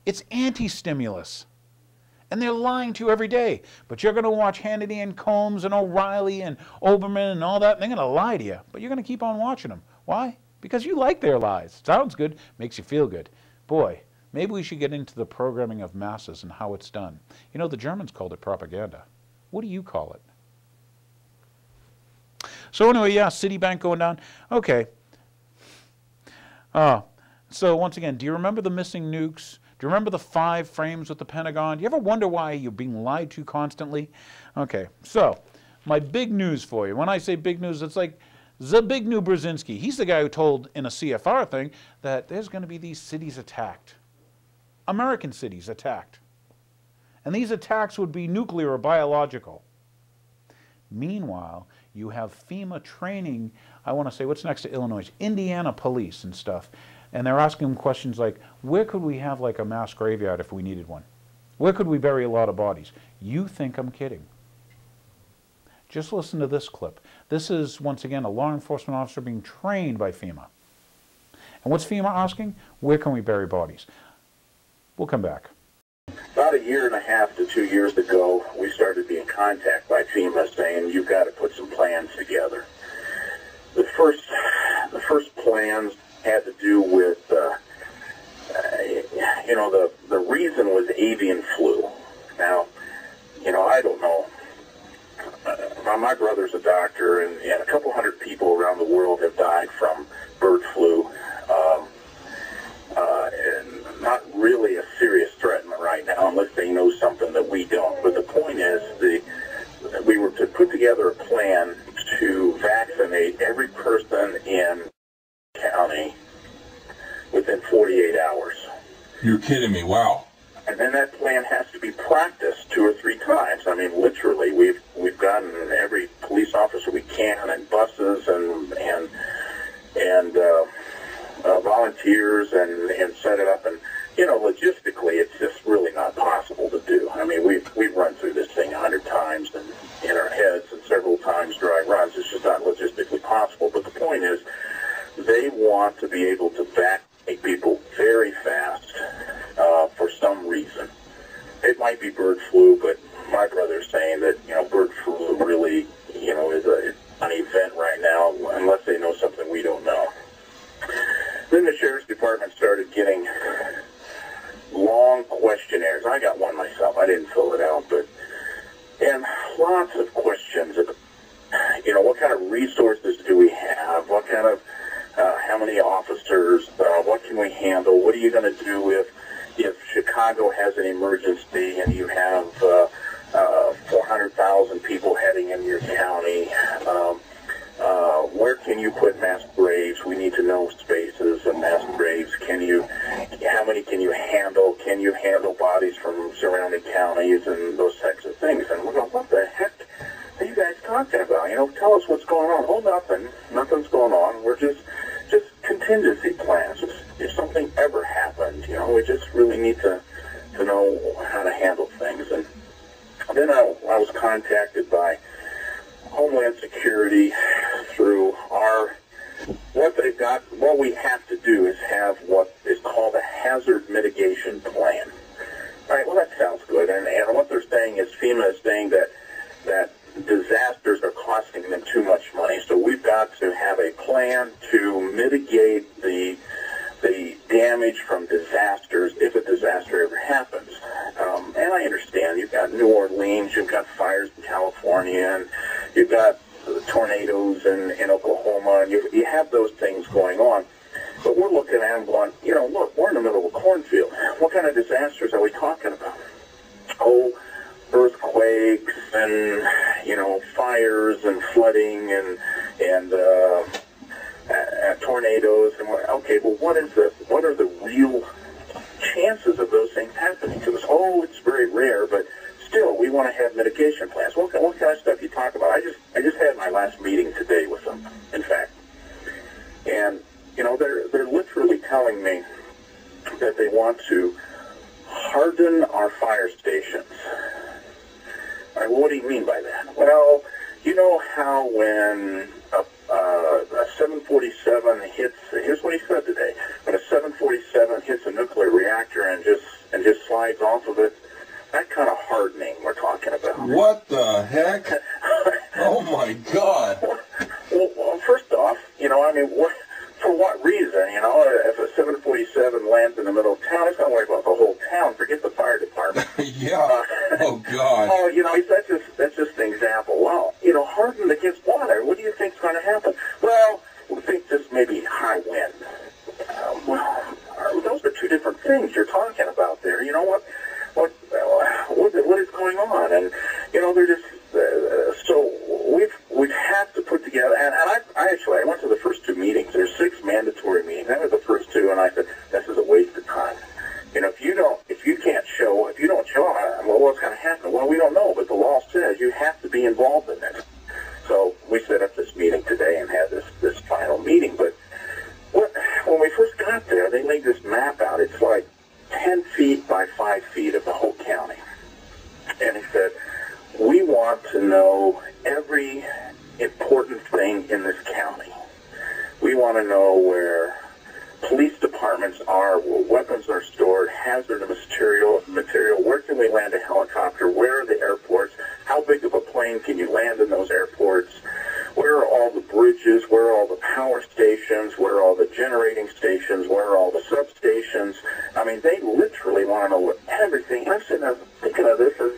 It's anti-stimulus. And they're lying to you every day. But you're going to watch Hannity and Combs and O'Reilly and Oberman and all that, and they're going to lie to you. But you're going to keep on watching them. Why? Because you like their lies. Sounds good, makes you feel good. Boy, maybe we should get into the programming of masses and how it's done. You know, the Germans called it propaganda. What do you call it? So anyway, yeah, Citibank going down. Okay. So once again, do you remember the missing nukes? Do you remember the 5 frames with the Pentagon? Do you ever wonder why you're being lied to constantly? Okay, so my big news for you. When I say big news, it's like Zbigniew Brzezinski. He's the guy who told in a CFR thing that there's going to be these cities attacked. American cities attacked. And these attacks would be nuclear or biological. Meanwhile, you have FEMA training, I want to say, what's next to Illinois? Indiana police and stuff. And they're asking them questions like, where could we have like a mass graveyard if we needed one? Where could we bury a lot of bodies? You think I'm kidding. Just listen to this clip. This is, once again, a law enforcement officer being trained by FEMA. And what's FEMA asking? Where can we bury bodies? We'll come back. About 1.5 to 2 years ago, we started being contacted by FEMA saying, you've got to put some plans together. The first plans had to do with, the reason was avian flu. Now, I don't know. My brother's a doctor, and a couple hundred people around the world have died from bird flu. And not really a serious threat right now, unless they know something that we don't. But the point is, we were to put together a plan to vaccinate every person in the county within 48 hours. You're kidding me, wow. And then that plan has to be practiced 2 or 3 times. I mean, literally, we've gotten every police officer we can, and buses and volunteers, and set it up. And logistically, it's just really not possible to do. I mean, we've run through this thing 100 times and in our heads, and several times dry runs. It's just not logistically possible. But the point is, they want to be able to vaccinate people very fast for some reason. It might be bird flu, but my brother's saying that bird flu really is an event right now, unless they know something we don't know. Then the sheriff's department started getting long questionnaires. I got one myself. I didn't fill it out, and lots of questions. What kind of resources do we have? What kind of how many officers? What can we handle? What are you going to do if Chicago has an emergency and you have 400,000 people heading in your county? Where can you put mass graves? We need to know spaces of mass graves. How many can you handle? Can you handle bodies from surrounding counties and those types of things? And we're going, what the heck are you guys talking about? Tell us what's going on. Oh, nothing's going on. We're just contingency plans. If something ever happened, we just really need to know how to handle things. And then I was contacted by Homeland Security through what they've got. What we have to do is have what is called a hazard mitigation plan. All right, well, that sounds good. And what they're saying is, FEMA is saying that disasters are costing them too much money. So we've got to have a plan to mitigate the damage from disasters if a disaster ever happens. And I understand you've got New Orleans, you've got fires in California, and you've got tornadoes in Oklahoma, and you have those things going on. But we're looking at them going, look, we're in the middle of a cornfield. What kind of disasters are we talking about? Oh, earthquakes and fires and flooding and tornadoes, and okay, well, what are the real chances of those things happening to us? Oh, it's very rare, but still, we want to have mitigation plans. What kind of stuff you talk about? I just had my last meeting today with them, in fact, and they're literally telling me that they want to harden our fire stations. All right, well, what do you mean by that? Well, you know how when a 747 hits, here's what he said today, when a 747 hits a nuclear reactor and just slides off of it, that kind of hardening we're talking about. What the heck? Oh my God. Well, first off, I mean, for what reason? If a 747 lands in the middle of town, it's not worry about the whole town. Forget the fire department. Yeah. Oh God. That's just an example. Well, hardened against water. What do you think's going to happen? Well, we think this may be high wind. Those are two different things you're talking about there. You know what is going on? And they're just so we've had to put together. And I went to the first two meetings. There's 6 mandatory meetings. That was the first 2, and I said this is a waste of time. If you don't show, well, what's going to happen? Well, we don't know, but the law says you have to be involved in it. So we set up this meeting today and had this final meeting. But when we first got there, they laid this map out. It's like 10 feet by 5 feet of the whole county. And he said, we want to know every important thing in this county. We want to know where police departments are, where weapons are stored, hazardous material, where can we land a helicopter, where are the airports, how big of a plane can you land in those airports, where are all the bridges, where are all the power stations, where are all the generating stations, where are all the substations. I mean, they literally want to know everything. And I'm sitting there thinking of this as,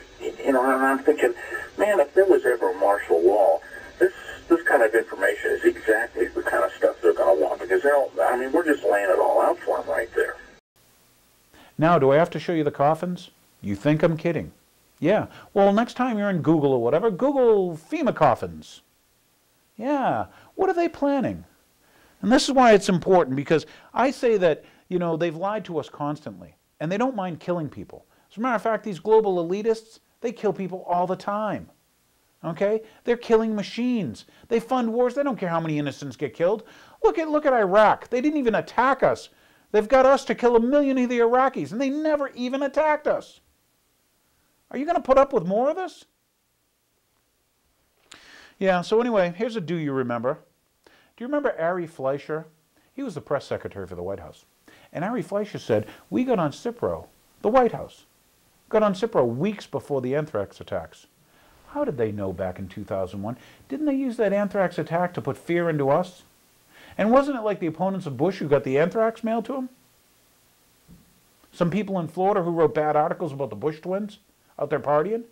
and I'm thinking, man, if there was ever a martial law, this kind of information is exactly the kind of stuff they're going to want, because we're just laying it all out for them right there. Now, do I have to show you the coffins? You think I'm kidding. Yeah. Well, next time you're in Google or whatever, Google FEMA coffins. Yeah. What are they planning? And this is why it's important, because I say that, they've lied to us constantly, and they don't mind killing people. As a matter of fact, these global elitists, they kill people all the time. Okay? They're killing machines. They fund wars. They don't care how many innocents get killed. Look at Iraq. They didn't even attack us. They've got us to kill 1 million of the Iraqis, and they never even attacked us. Are you going to put up with more of this? Yeah, so anyway, here's a do you remember. Do you remember Ari Fleischer? He was the press secretary for the White House. And Ari Fleischer said, we got on Cipro, the White House, got on Cipro weeks before the anthrax attacks. How did they know back in 2001? Didn't they use that anthrax attack to put fear into us? And wasn't it like the opponents of Bush who got the anthrax mailed to them? Some people in Florida who wrote bad articles about the Bush twins out there partying?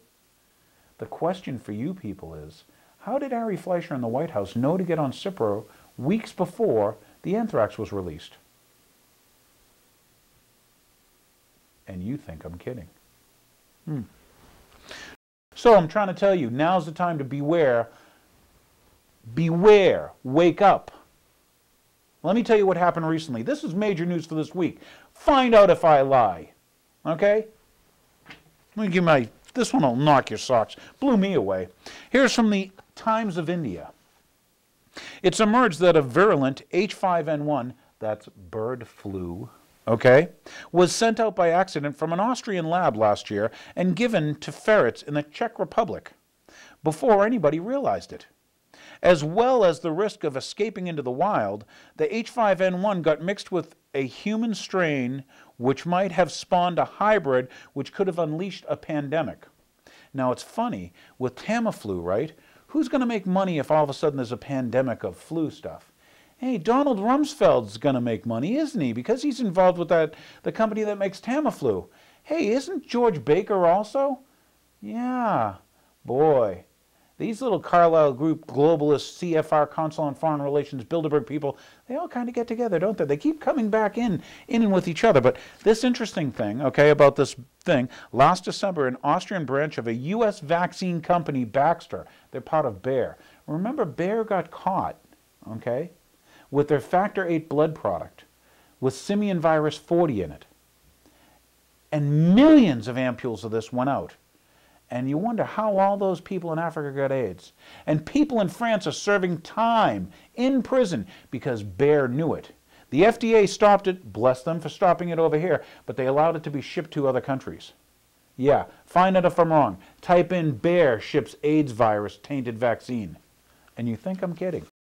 The question for you people is, how did Ari Fleischer and the White House know to get on Cipro weeks before the anthrax was released? And you think I'm kidding. So I'm trying to tell you, now's the time to beware. Beware. Wake up. Let me tell you what happened recently. This is major news for this week. Find out if I lie. Okay? Let me give this one will knock your socks. Blew me away. Here's from the Times of India. It's emerged that a virulent H5N1, that's bird flu, okay, was sent out by accident from an Austrian lab last year and given to ferrets in the Czech Republic before anybody realized it. As well as the risk of escaping into the wild, the H5N1 got mixed with a human strain which might have spawned a hybrid which could have unleashed a pandemic. Now it's funny, with Tamiflu, right? Who's going to make money if all of a sudden there's a pandemic of flu stuff? Hey, Donald Rumsfeld's going to make money, isn't he? Because he's involved with the company that makes Tamiflu. Hey, isn't George Baker also? Yeah, boy. These little Carlyle Group, globalist, CFR, Council on Foreign Relations, Bilderberg people, they all kind of get together, don't they? They keep coming back in and with each other. But this interesting thing, okay, about this thing, last December, an Austrian branch of a U.S. vaccine company, Baxter, they're part of Bayer. Remember, Bayer got caught, okay, with their Factor VIII blood product, with simian virus 40 in it. And millions of ampules of this went out. And you wonder how all those people in Africa got AIDS. And people in France are serving time in prison because Bayer knew it. The FDA stopped it, bless them for stopping it over here, but they allowed it to be shipped to other countries. Yeah, find out if I'm wrong. Type in Bayer ships AIDS virus tainted vaccine. And you think I'm kidding.